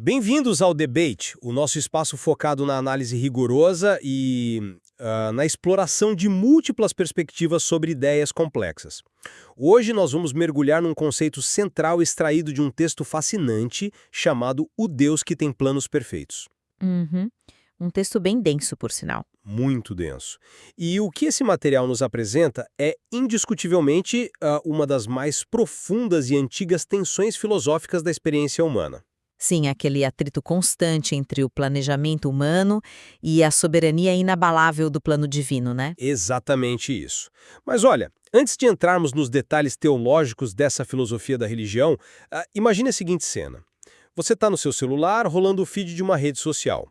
Bem-vindos ao Debate, o nosso espaço focado na análise rigorosa e na exploração de múltiplas perspectivas sobre ideias complexas. Hoje nós vamos mergulhar num conceito central extraído de um texto fascinante chamado O Deus que tem planos perfeitos. Uhum. Um texto bem denso, por sinal. Muito denso. E o que esse material nos apresenta é indiscutivelmente uma das mais profundas e antigas tensões filosóficas da experiência humana. Sim, aquele atrito constante entre o planejamento humano e a soberania inabalável do plano divino, né? Exatamente isso. Mas olha, antes de entrarmos nos detalhes teológicos dessa filosofia da religião, imagine a seguinte cena. Você está no seu celular rolando o feed de uma rede social.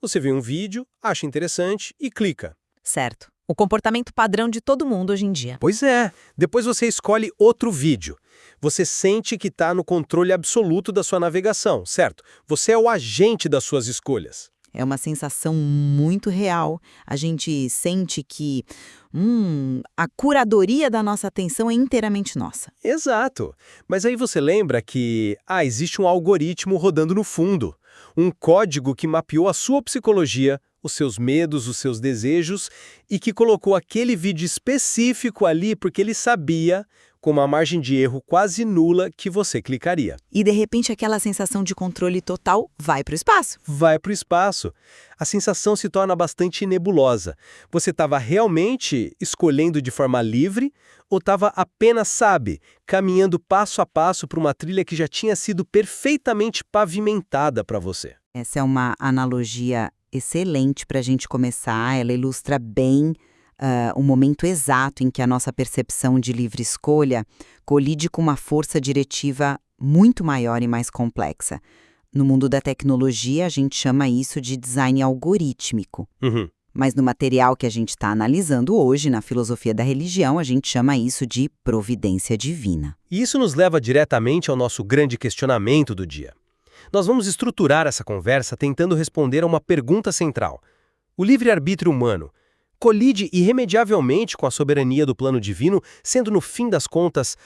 Você vê um vídeo, acha interessante e clica. Certo. O comportamento padrão de todo mundo hoje em dia. Pois é. Depois você escolhe outro vídeo. Você sente que está no controle absoluto da sua navegação, certo? Você é o agente das suas escolhas. É uma sensação muito real. A gente sente que a curadoria da nossa atenção é inteiramente nossa. Exato. Mas aí você lembra que existe um algoritmo rodando no fundo. Um código que mapeou a sua psicologia, os seus medos, os seus desejos e que colocou aquele vídeo específico ali porque ele sabia, com uma margem de erro quase nula, que você clicaria. E de repente aquela sensação de controle total vai para o espaço. Vai para o espaço. A sensação se torna bastante nebulosa. Você estava realmente escolhendo de forma livre ou estava apenas, caminhando passo a passo para uma trilha que já tinha sido perfeitamente pavimentada para você? Essa é uma analogia excelente para a gente começar. Ela ilustra bem o momento exato em que a nossa percepção de livre escolha colide com uma força diretiva muito maior e mais complexa. No mundo da tecnologia, a gente chama isso de design algorítmico. Uhum. Mas no material que a gente está analisando hoje, na filosofia da religião, a gente chama isso de providência divina. E isso nos leva diretamente ao nosso grande questionamento do dia. Nós vamos estruturar essa conversa tentando responder a uma pergunta central. O livre-arbítrio humano colide irremediavelmente com a soberania do plano divino, sendo, no fim das contas,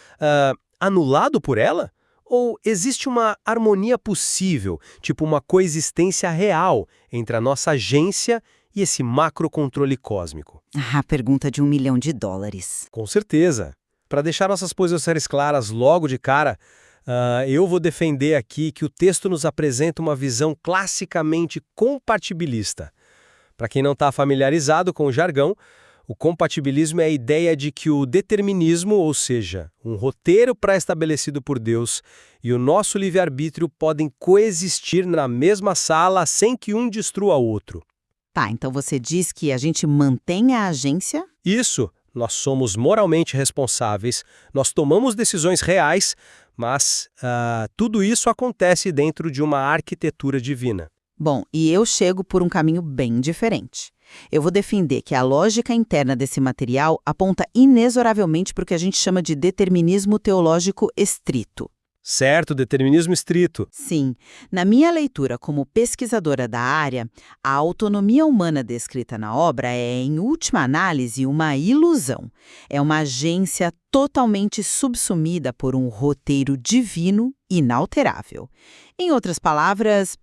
anulado por ela? Ou existe uma harmonia possível, tipo uma coexistência real entre a nossa agência e esse macrocontrole cósmico? A pergunta de $1 milhão. Com certeza. Para deixar nossas posições claras logo de cara, eu vou defender aqui que o texto nos apresenta uma visão classicamente compatibilista. Para quem não está familiarizado com o jargão, o compatibilismo é a ideia de que o determinismo, ou seja, um roteiro pré-estabelecido por Deus, e o nosso livre-arbítrio podem coexistir na mesma sala sem que um destrua o outro. Tá, então você diz que a gente mantém a agência? Isso, nós somos moralmente responsáveis, nós tomamos decisões reais, mas tudo isso acontece dentro de uma arquitetura divina. Bom, e eu chego por um caminho bem diferente. Eu vou defender que a lógica interna desse material aponta inexoravelmente para o que a gente chama de determinismo teológico estrito. Certo, determinismo estrito. Sim, na minha leitura como pesquisadora da área, a autonomia humana descrita na obra é, em última análise, uma ilusão. É uma agência totalmente subsumida por um roteiro divino inalterável. Em outras palavras,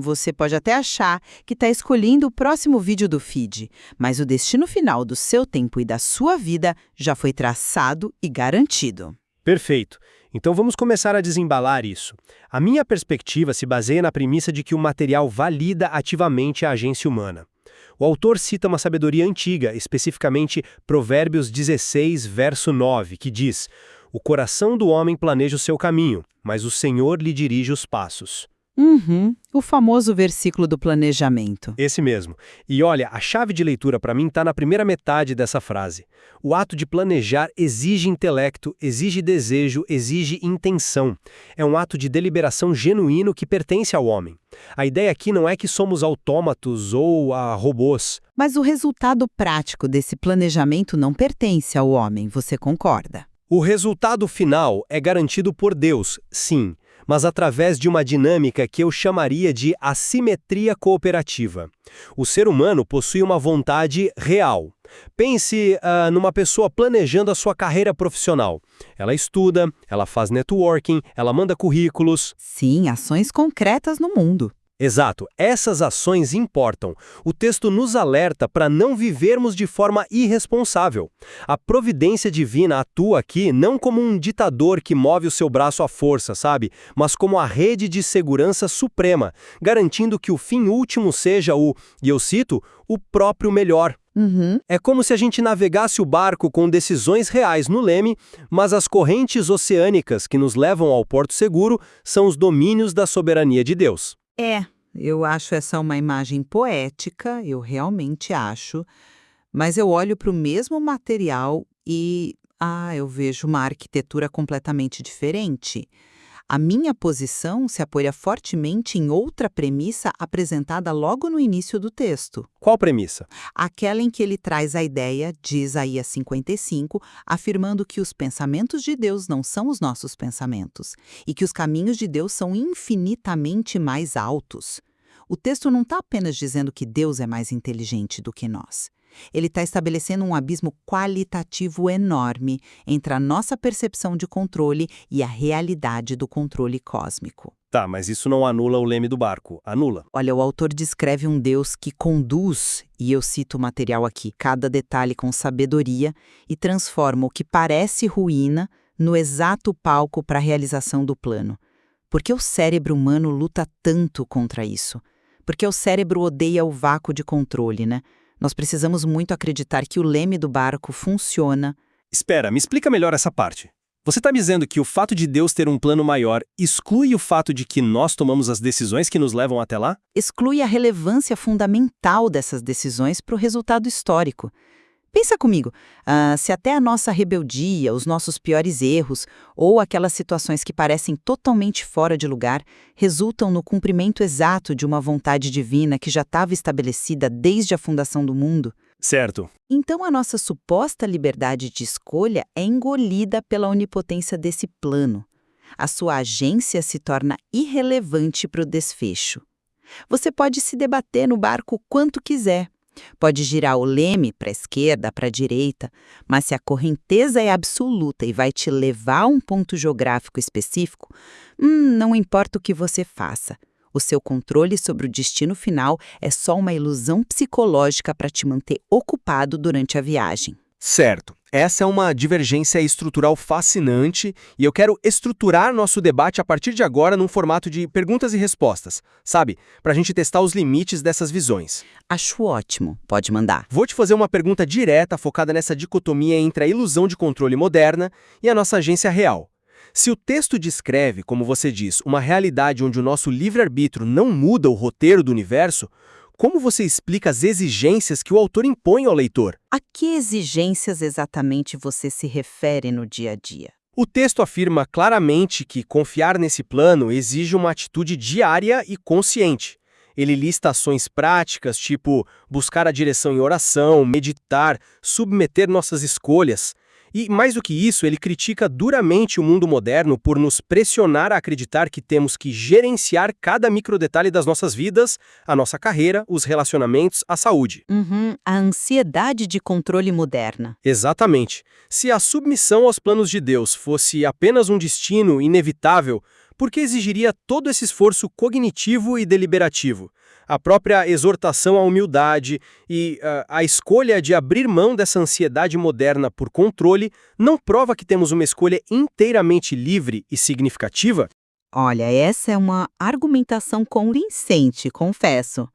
você pode até achar que está escolhendo o próximo vídeo do feed, mas o destino final do seu tempo e da sua vida já foi traçado e garantido. Perfeito. Então vamos começar a desembalar isso. A minha perspectiva se baseia na premissa de que o material valida ativamente a agência humana. O autor cita uma sabedoria antiga, especificamente Provérbios 16, verso 9, que diz: "O coração do homem planeja o seu caminho, mas o Senhor lhe dirige os passos." O famoso versículo do planejamento. Esse mesmo. E olha, a chave de leitura para mim está na primeira metade dessa frase. O ato de planejar exige intelecto, exige desejo, exige intenção. É um ato de deliberação genuíno que pertence ao homem. A ideia aqui não é que somos autômatos ou robôs. Mas o resultado prático desse planejamento não pertence ao homem, você concorda? O resultado final é garantido por Deus, sim. mas através de uma dinâmica que eu chamaria de assimetria cooperativa. O ser humano possui uma vontade real. Pense numa pessoa planejando a sua carreira profissional. Ela estuda, ela faz networking, ela manda currículos. Sim, ações concretas no mundo. Exato, essas ações importam. O texto nos alerta para não vivermos de forma irresponsável. A providência divina atua aqui não como um ditador que move o seu braço à força, sabe? Mas como a rede de segurança suprema, garantindo que o fim último seja e eu cito, o próprio melhor. É como se a gente navegasse o barco com decisões reais no leme, mas as correntes oceânicas que nos levam ao porto seguro são os domínios da soberania de Deus. Eu acho essa uma imagem poética, eu realmente acho, mas eu olho para o mesmo material e, eu vejo uma arquitetura completamente diferente. A minha posição se apoia fortemente em outra premissa apresentada logo no início do texto. Qual premissa? Aquela em que ele traz a ideia de Isaías 55, afirmando que os pensamentos de Deus não são os nossos pensamentos e que os caminhos de Deus são infinitamente mais altos. O texto não está apenas dizendo que Deus é mais inteligente do que nós. Ele está estabelecendo um abismo qualitativo enorme entre a nossa percepção de controle e a realidade do controle cósmico. Tá, mas isso não anula o leme do barco. Anula. Olha, o autor descreve um Deus que conduz, e eu cito o material aqui, cada detalhe com sabedoria e transforma o que parece ruína no exato palco para a realização do plano. Por que o cérebro humano luta tanto contra isso? Porque o cérebro odeia o vácuo de controle, né? Nós precisamos muito acreditar que o leme do barco funciona. Espera, me explica melhor essa parte. Você está me dizendo que o fato de Deus ter um plano maior exclui o fato de que nós tomamos as decisões que nos levam até lá? Exclui a relevância fundamental dessas decisões para o resultado histórico. Pensa comigo, se até a nossa rebeldia, os nossos piores erros ou aquelas situações que parecem totalmente fora de lugar resultam no cumprimento exato de uma vontade divina que já estava estabelecida desde a fundação do mundo. Certo. Então a nossa suposta liberdade de escolha é engolida pela onipotência desse plano. A sua agência se torna irrelevante para o desfecho. Você pode se debater no barco quanto quiser. Pode girar o leme para a esquerda, para a direita, mas se a correnteza é absoluta e vai te levar a um ponto geográfico específico, não importa o que você faça. O seu controle sobre o destino final é só uma ilusão psicológica para te manter ocupado durante a viagem. Certo. Essa é uma divergência estrutural fascinante e eu quero estruturar nosso debate a partir de agora num formato de perguntas e respostas, sabe? Para a gente testar os limites dessas visões. Acho ótimo. Pode mandar. Vou te fazer uma pergunta direta focada nessa dicotomia entre a ilusão de controle moderna e a nossa agência real. Se o texto descreve, como você diz, uma realidade onde o nosso livre-arbítrio não muda o roteiro do universo, como você explica as exigências que o autor impõe ao leitor? A que exigências exatamente você se refere no dia a dia? O texto afirma claramente que confiar nesse plano exige uma atitude diária e consciente. Ele lista ações práticas, tipo buscar a direção em oração, meditar, submeter nossas escolhas. E, mais do que isso, ele critica duramente o mundo moderno por nos pressionar a acreditar que temos que gerenciar cada microdetalhe das nossas vidas, a nossa carreira, os relacionamentos, a saúde. A ansiedade de controle moderna. Exatamente. Se a submissão aos planos de Deus fosse apenas um destino inevitável, por que exigiria todo esse esforço cognitivo e deliberativo? A própria exortação à humildade e a escolha de abrir mão dessa ansiedade moderna por controle não prova que temos uma escolha inteiramente livre e significativa? Olha, essa é uma argumentação convincente, confesso.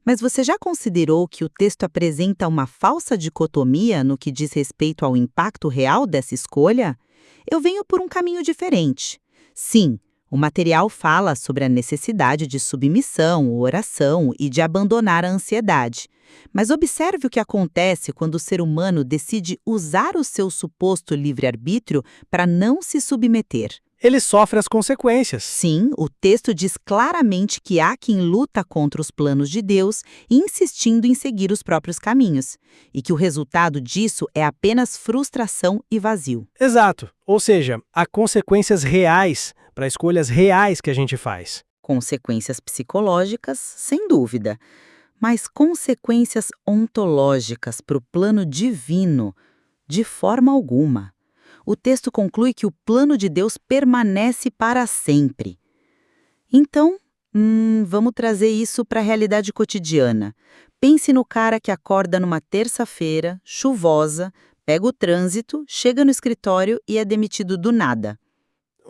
Mas você já considerou que o texto apresenta uma falsa dicotomia no que diz respeito ao impacto real dessa escolha? Eu venho por um caminho diferente. Sim, o material fala sobre a necessidade de submissão, oração e de abandonar a ansiedade. Mas observe o que acontece quando o ser humano decide usar o seu suposto livre-arbítrio para não se submeter. Ele sofre as consequências. Sim, o texto diz claramente que há quem luta contra os planos de Deus, insistindo em seguir os próprios caminhos, e que o resultado disso é apenas frustração e vazio. Exato. Ou seja, há consequências reais para escolhas reais que a gente faz. Consequências psicológicas, sem dúvida, mas consequências ontológicas para o plano divino, de forma alguma. O texto conclui que o plano de Deus permanece para sempre. Então, vamos trazer isso para a realidade cotidiana. Pense no cara que acorda numa terça-feira, chuvosa, pega o trânsito, chega no escritório e é demitido do nada.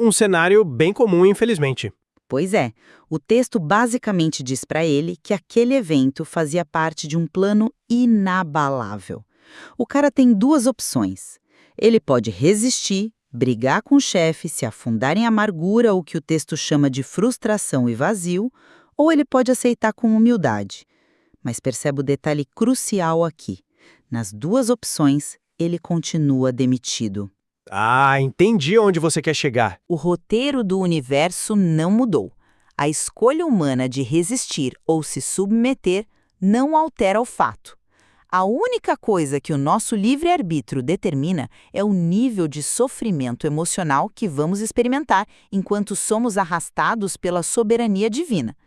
Um cenário bem comum, infelizmente. Pois é, o texto basicamente diz para ele que aquele evento fazia parte de um plano inabalável. O cara tem duas opções. Ele pode resistir, brigar com o chefe, se afundar em amargura, o que o texto chama de frustração e vazio, ou ele pode aceitar com humildade. Mas percebe o detalhe crucial aqui. Nas duas opções, ele continua demitido. Ah, entendi onde você quer chegar. O roteiro do universo não mudou. A escolha humana de resistir ou se submeter não altera o fato. A única coisa que o nosso livre-arbítrio determina é o nível de sofrimento emocional que vamos experimentar enquanto somos arrastados pela soberania divina.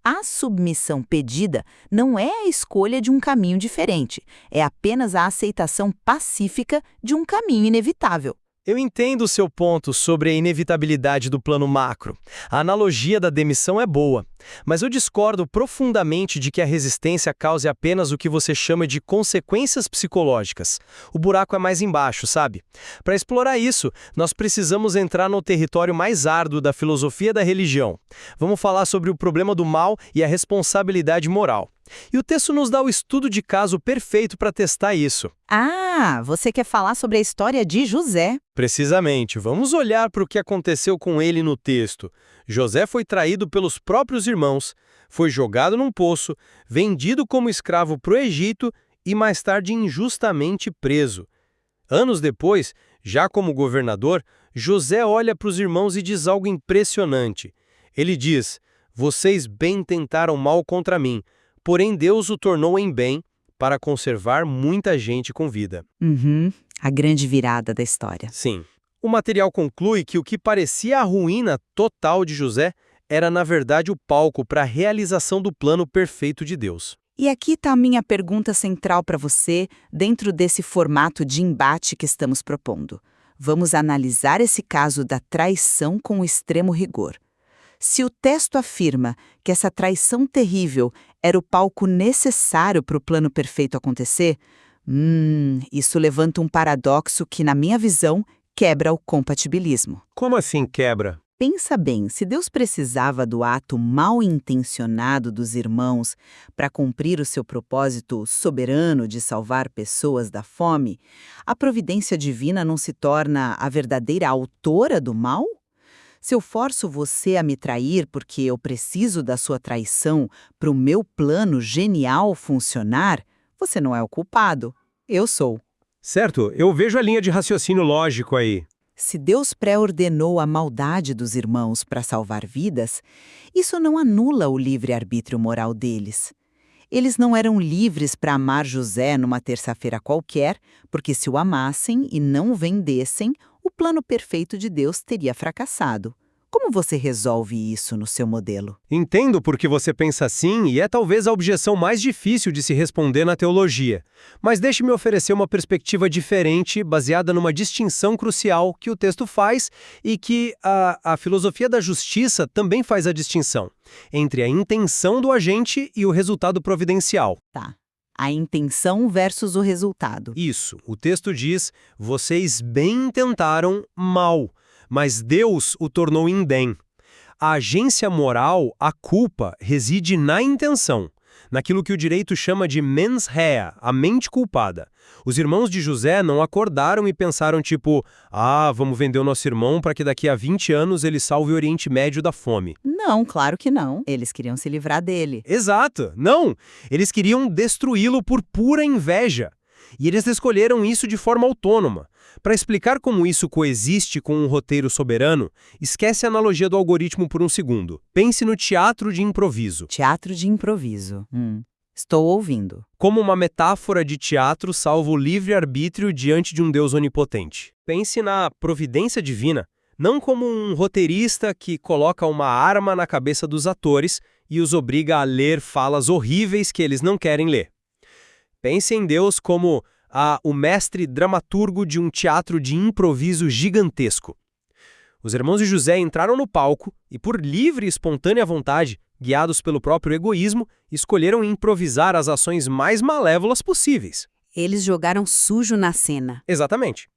A submissão pedida não é a escolha de um caminho diferente, é apenas a aceitação pacífica de um caminho inevitável. Eu entendo o seu ponto sobre a inevitabilidade do plano macro. A analogia da demissão é boa, mas eu discordo profundamente de que a resistência cause apenas o que você chama de consequências psicológicas. O buraco é mais embaixo, sabe? Para explorar isso, nós precisamos entrar no território mais árduo da filosofia da religião. Vamos falar sobre o problema do mal e a responsabilidade moral. E o texto nos dá o estudo de caso perfeito para testar isso. Ah, você quer falar sobre a história de José? Precisamente. Vamos olhar para o que aconteceu com ele no texto. José foi traído pelos próprios irmãos, foi jogado num poço, vendido como escravo para o Egito e mais tarde injustamente preso. Anos depois, já como governador, José olha para os irmãos e diz algo impressionante. Ele diz: "Vocês bem tentaram mal contra mim, porém Deus o tornou em bem para conservar muita gente com vida." A grande virada da história. Sim. O material conclui que o que parecia a ruína total de José era, na verdade, o palco para a realização do plano perfeito de Deus. E aqui está a minha pergunta central para você, dentro desse formato de embate que estamos propondo. Vamos analisar esse caso da traição com extremo rigor. Se o texto afirma que essa traição terrível era o palco necessário para o plano perfeito acontecer, isso levanta um paradoxo que, na minha visão, quebra o compatibilismo. Como assim quebra? Pensa bem, se Deus precisava do ato mal intencionado dos irmãos para cumprir o seu propósito soberano de salvar pessoas da fome, a providência divina não se torna a verdadeira autora do mal? Se eu forço você a me trair porque eu preciso da sua traição para o meu plano genial funcionar, você não é o culpado. Eu sou. Certo, eu vejo a linha de raciocínio lógico aí. Se Deus pré-ordenou a maldade dos irmãos para salvar vidas, isso não anula o livre-arbítrio moral deles. Eles não eram livres para amar José numa terça-feira qualquer, porque se o amassem e não o vendessem, o plano perfeito de Deus teria fracassado. Como você resolve isso no seu modelo? Entendo por que você pensa assim e é talvez a objeção mais difícil de se responder na teologia. Mas deixe-me oferecer uma perspectiva diferente, baseada numa distinção crucial que o texto faz e que a filosofia da justiça também faz a distinção entre a intenção do agente e o resultado providencial. Tá. A intenção versus o resultado. Isso. O texto diz: vocês bem tentaram mal, mas Deus o tornou em bem. A agência moral, a culpa, reside na intenção, naquilo que o direito chama de mens rea, a mente culpada. Os irmãos de José não acordaram e pensaram tipo, vamos vender o nosso irmão para que daqui a 20 anos ele salve o Oriente Médio da fome. Não, claro que não. Eles queriam se livrar dele. Exato, não! Eles queriam destruí-lo por pura inveja. E eles escolheram isso de forma autônoma. Para explicar como isso coexiste com um roteiro soberano, esquece a analogia do algoritmo por um segundo. Pense no teatro de improviso. Teatro de improviso. Estou ouvindo. Como uma metáfora de teatro salva o livre-arbítrio diante de um Deus onipotente. Pense na providência divina. Não como um roteirista que coloca uma arma na cabeça dos atores e os obriga a ler falas horríveis que eles não querem ler. Pense em Deus como o mestre dramaturgo de um teatro de improviso gigantesco. Os irmãos de José entraram no palco e, por livre e espontânea vontade, guiados pelo próprio egoísmo, escolheram improvisar as ações mais malévolas possíveis. Eles jogaram sujo na cena. Exatamente.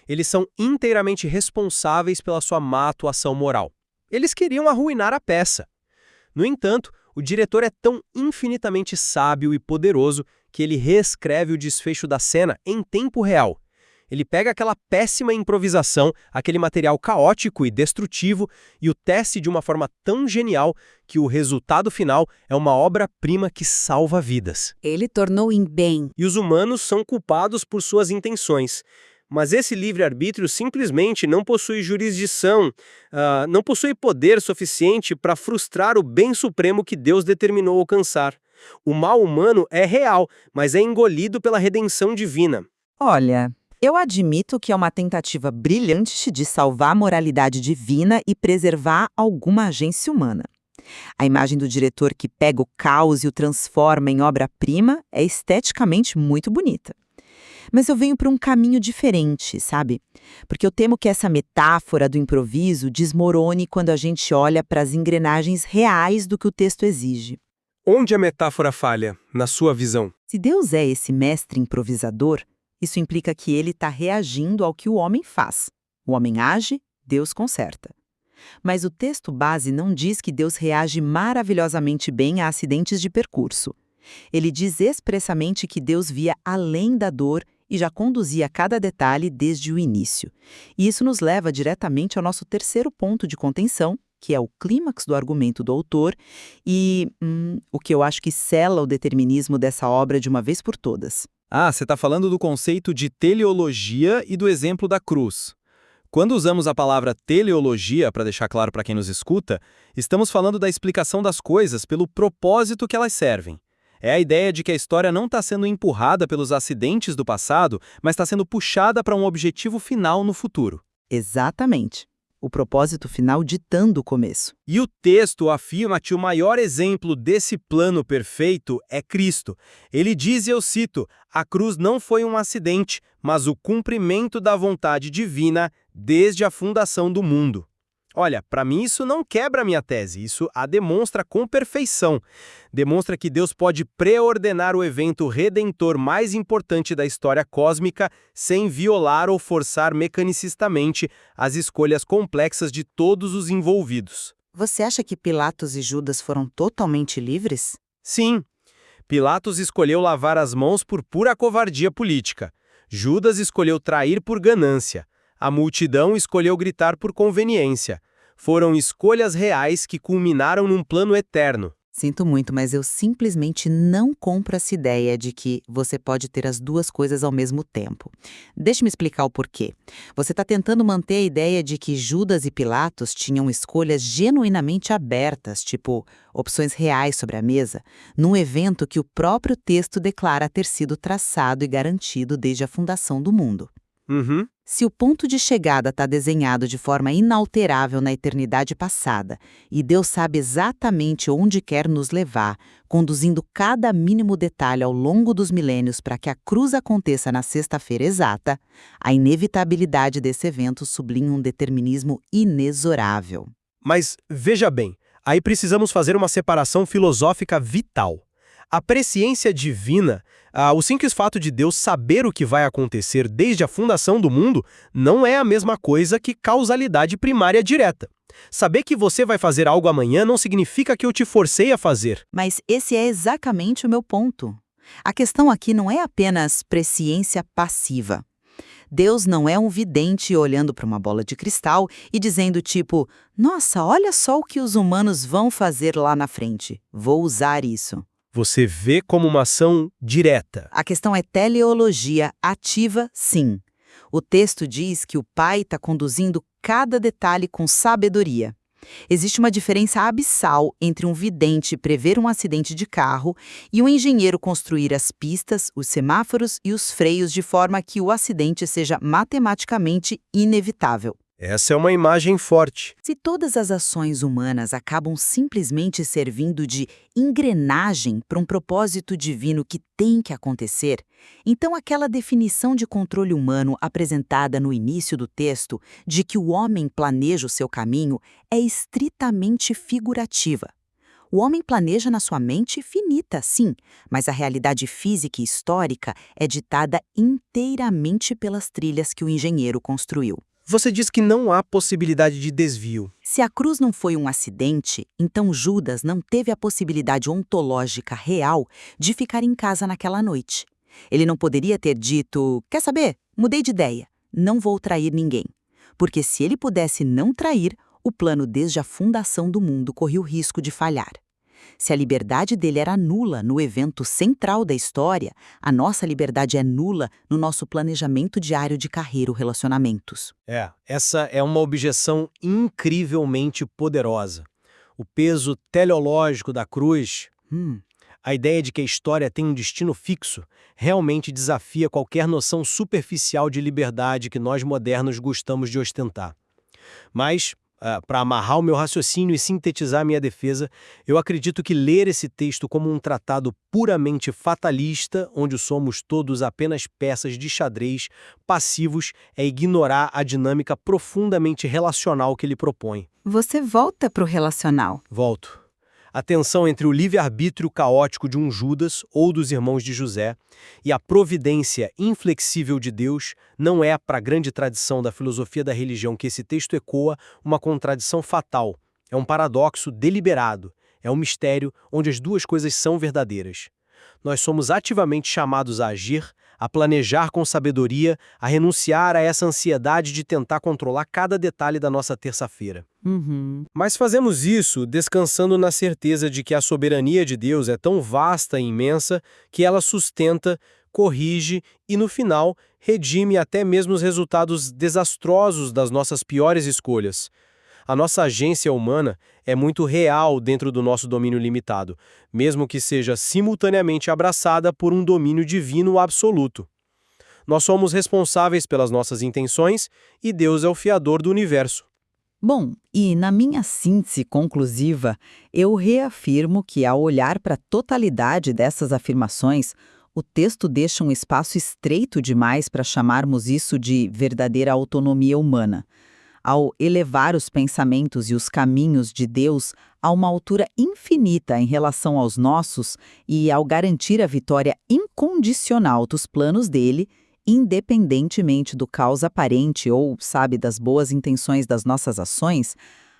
Eles são inteiramente responsáveis pela sua má atuação moral. Eles queriam arruinar a peça. No entanto, o diretor é tão infinitamente sábio e poderoso que ele reescreve o desfecho da cena em tempo real. Ele pega aquela péssima improvisação, aquele material caótico e destrutivo, e o tece de uma forma tão genial que o resultado final é uma obra-prima que salva vidas. Ele tornou em bem. E os humanos são culpados por suas intenções. Mas esse livre-arbítrio simplesmente não possui jurisdição, não possui poder suficiente para frustrar o bem supremo que Deus determinou alcançar. O mal humano é real, mas é engolido pela redenção divina. Olha, eu admito que é uma tentativa brilhante de salvar a moralidade divina e preservar alguma agência humana. A imagem do diretor que pega o caos e o transforma em obra-prima é esteticamente muito bonita. Mas eu venho para um caminho diferente, sabe? Porque eu temo que essa metáfora do improviso desmorone quando a gente olha para as engrenagens reais do que o texto exige. Onde a metáfora falha, na sua visão? Se Deus é esse mestre improvisador, isso implica que ele está reagindo ao que o homem faz. O homem age, Deus conserta. Mas o texto base não diz que Deus reage maravilhosamente bem a acidentes de percurso. Ele diz expressamente que Deus via além da dor e já conduzia cada detalhe desde o início. E isso nos leva diretamente ao nosso terceiro ponto de contenção, que é o clímax do argumento do autor e o que eu acho que sela o determinismo dessa obra de uma vez por todas. Você está falando do conceito de teleologia e do exemplo da cruz. Quando usamos a palavra teleologia, para deixar claro para quem nos escuta, estamos falando da explicação das coisas pelo propósito que elas servem. É a ideia de que a história não está sendo empurrada pelos acidentes do passado, mas está sendo puxada para um objetivo final no futuro. Exatamente. O propósito final ditando o começo. E o texto afirma que o maior exemplo desse plano perfeito é Cristo. Ele diz, e eu cito, a cruz não foi um acidente, mas o cumprimento da vontade divina desde a fundação do mundo. Olha, para mim isso não quebra a minha tese, isso a demonstra com perfeição. Demonstra que Deus pode preordenar o evento redentor mais importante da história cósmica sem violar ou forçar mecanicistamente as escolhas complexas de todos os envolvidos. Você acha que Pilatos e Judas foram totalmente livres? Sim, Pilatos escolheu lavar as mãos por pura covardia política. Judas escolheu trair por ganância. A multidão escolheu gritar por conveniência. Foram escolhas reais que culminaram num plano eterno. Sinto muito, mas eu simplesmente não compro essa ideia de que você pode ter as duas coisas ao mesmo tempo. Deixe-me explicar o porquê. Você está tentando manter a ideia de que Judas e Pilatos tinham escolhas genuinamente abertas, tipo opções reais sobre a mesa, num evento que o próprio texto declara ter sido traçado e garantido desde a fundação do mundo. Se o ponto de chegada está desenhado de forma inalterável na eternidade passada e Deus sabe exatamente onde quer nos levar, conduzindo cada mínimo detalhe ao longo dos milênios para que a cruz aconteça na sexta-feira exata, a inevitabilidade desse evento sublinha um determinismo inexorável. Mas, veja bem, aí precisamos fazer uma separação filosófica vital. A presciência divina, o simples fato de Deus saber o que vai acontecer desde a fundação do mundo, não é a mesma coisa que causalidade primária direta. Saber que você vai fazer algo amanhã não significa que eu te forcei a fazer. Mas esse é exatamente o meu ponto. A questão aqui não é apenas presciência passiva. Deus não é um vidente olhando para uma bola de cristal e dizendo tipo, nossa, olha só o que os humanos vão fazer lá na frente. Vou usar isso. Você vê como uma ação direta. A questão é teleologia ativa, sim. O texto diz que o Pai está conduzindo cada detalhe com sabedoria. Existe uma diferença abissal entre um vidente prever um acidente de carro e um engenheiro construir as pistas, os semáforos e os freios de forma que o acidente seja matematicamente inevitável. Essa é uma imagem forte. Se todas as ações humanas acabam simplesmente servindo de engrenagem para um propósito divino que tem que acontecer, então aquela definição de controle humano apresentada no início do texto, de que o homem planeja o seu caminho, é estritamente figurativa. O homem planeja na sua mente finita, sim, mas a realidade física e histórica é ditada inteiramente pelas trilhas que o engenheiro construiu. Você diz que não há possibilidade de desvio. Se a cruz não foi um acidente, então Judas não teve a possibilidade ontológica real de ficar em casa naquela noite. Ele não poderia ter dito, quer saber, mudei de ideia, não vou trair ninguém. Porque se ele pudesse não trair, o plano desde a fundação do mundo corria o risco de falhar. Se a liberdade dele era nula no evento central da história, a nossa liberdade é nula no nosso planejamento diário de carreira ou relacionamentos. Essa é uma objeção incrivelmente poderosa. O peso teleológico da cruz, a ideia de que a história tem um destino fixo, realmente desafia qualquer noção superficial de liberdade que nós modernos gostamos de ostentar. Mas, para amarrar o meu raciocínio e sintetizar minha defesa, eu acredito que ler esse texto como um tratado puramente fatalista, onde somos todos apenas peças de xadrez passivos, é ignorar a dinâmica profundamente relacional que ele propõe. Você volta para o relacional. Volto. A tensão entre o livre-arbítrio caótico de um Judas ou dos irmãos de José e a providência inflexível de Deus não é, para a grande tradição da filosofia da religião que esse texto ecoa, uma contradição fatal. É um paradoxo deliberado. É um mistério onde as duas coisas são verdadeiras. Nós somos ativamente chamados a agir, a planejar com sabedoria, a renunciar a essa ansiedade de tentar controlar cada detalhe da nossa terça-feira. Mas fazemos isso descansando na certeza de que a soberania de Deus é tão vasta e imensa que ela sustenta, corrige e, no final, redime até mesmo os resultados desastrosos das nossas piores escolhas. A nossa agência humana é muito real dentro do nosso domínio limitado, mesmo que seja simultaneamente abraçada por um domínio divino absoluto. Nós somos responsáveis pelas nossas intenções e Deus é o fiador do universo. Bom, e na minha síntese conclusiva, eu reafirmo que ao olhar para a totalidade dessas afirmações, o texto deixa um espaço estreito demais para chamarmos isso de verdadeira autonomia humana. Ao elevar os pensamentos e os caminhos de Deus a uma altura infinita em relação aos nossos e ao garantir a vitória incondicional dos planos dele, independentemente do caos aparente ou, das boas intenções das nossas ações,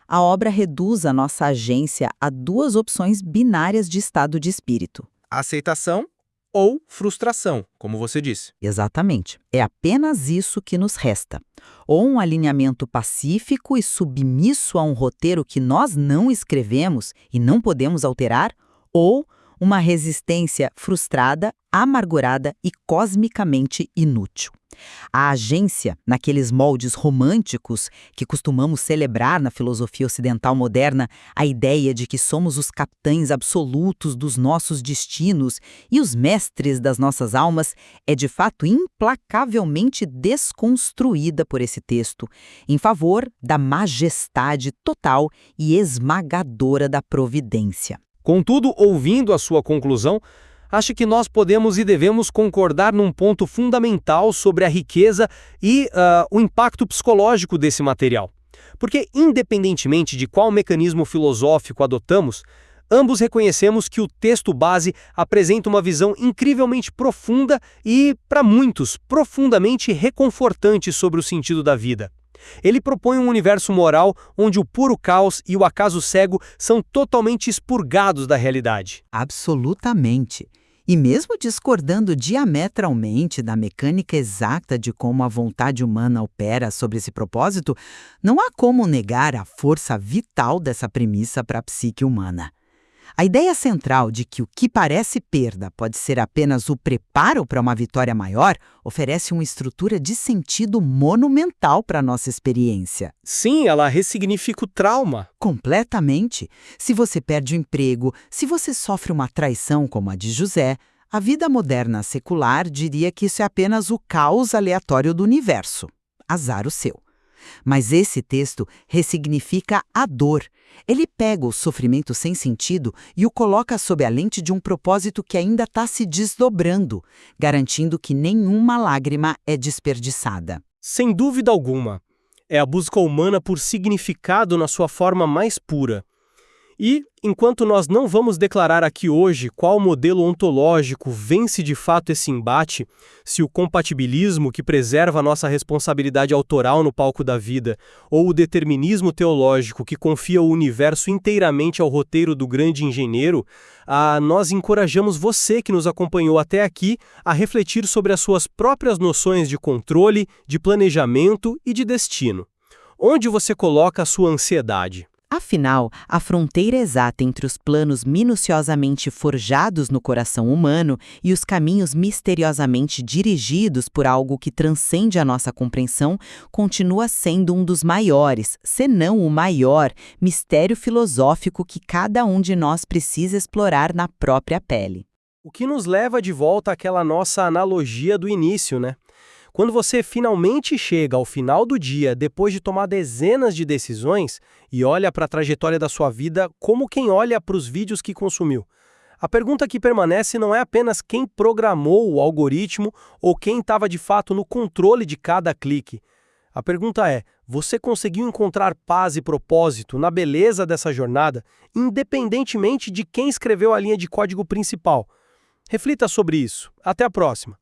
a obra reduz a nossa agência a duas opções binárias de estado de espírito. Aceitação ou frustração, como você disse. Exatamente. É apenas isso que nos resta. Ou um alinhamento pacífico e submisso a um roteiro que nós não escrevemos e não podemos alterar, ou uma resistência frustrada, amargurada e cosmicamente inútil. A agência, naqueles moldes românticos que costumamos celebrar na filosofia ocidental moderna, a ideia de que somos os capitães absolutos dos nossos destinos e os mestres das nossas almas, é de fato implacavelmente desconstruída por esse texto, em favor da majestade total e esmagadora da providência. Contudo, ouvindo a sua conclusão, acho que nós podemos e devemos concordar num ponto fundamental sobre a riqueza e o impacto psicológico desse material. Porque, independentemente de qual mecanismo filosófico adotamos, ambos reconhecemos que o texto base apresenta uma visão incrivelmente profunda e, para muitos, profundamente reconfortante sobre o sentido da vida. Ele propõe um universo moral onde o puro caos e o acaso cego são totalmente expurgados da realidade. Absolutamente. E mesmo discordando diametralmente da mecânica exata de como a vontade humana opera sobre esse propósito, não há como negar a força vital dessa premissa para a psique humana. A ideia central de que o que parece perda pode ser apenas o preparo para uma vitória maior oferece uma estrutura de sentido monumental para a nossa experiência. Sim, ela ressignifica o trauma. Completamente. Se você perde o emprego, se você sofre uma traição como a de José, a vida moderna secular diria que isso é apenas o caos aleatório do universo. Azar o seu. Mas esse texto ressignifica a dor. Ele pega o sofrimento sem sentido e o coloca sob a lente de um propósito que ainda está se desdobrando, garantindo que nenhuma lágrima é desperdiçada. Sem dúvida alguma, é a busca humana por significado na sua forma mais pura. E, enquanto nós não vamos declarar aqui hoje qual modelo ontológico vence de fato esse embate, se o compatibilismo que preserva a nossa responsabilidade autoral no palco da vida, ou o determinismo teológico que confia o universo inteiramente ao roteiro do grande engenheiro, nós encorajamos você que nos acompanhou até aqui a refletir sobre as suas próprias noções de controle, de planejamento e de destino. Onde você coloca a sua ansiedade? Afinal, a fronteira exata entre os planos minuciosamente forjados no coração humano e os caminhos misteriosamente dirigidos por algo que transcende a nossa compreensão continua sendo um dos maiores, se não o maior, mistério filosófico que cada um de nós precisa explorar na própria pele. O que nos leva de volta àquela nossa analogia do início, né? Quando você finalmente chega ao final do dia, depois de tomar dezenas de decisões, e olha para a trajetória da sua vida como quem olha para os vídeos que consumiu, a pergunta que permanece não é apenas quem programou o algoritmo ou quem estava de fato no controle de cada clique. A pergunta é, você conseguiu encontrar paz e propósito na beleza dessa jornada, independentemente de quem escreveu a linha de código principal? Reflita sobre isso. Até a próxima!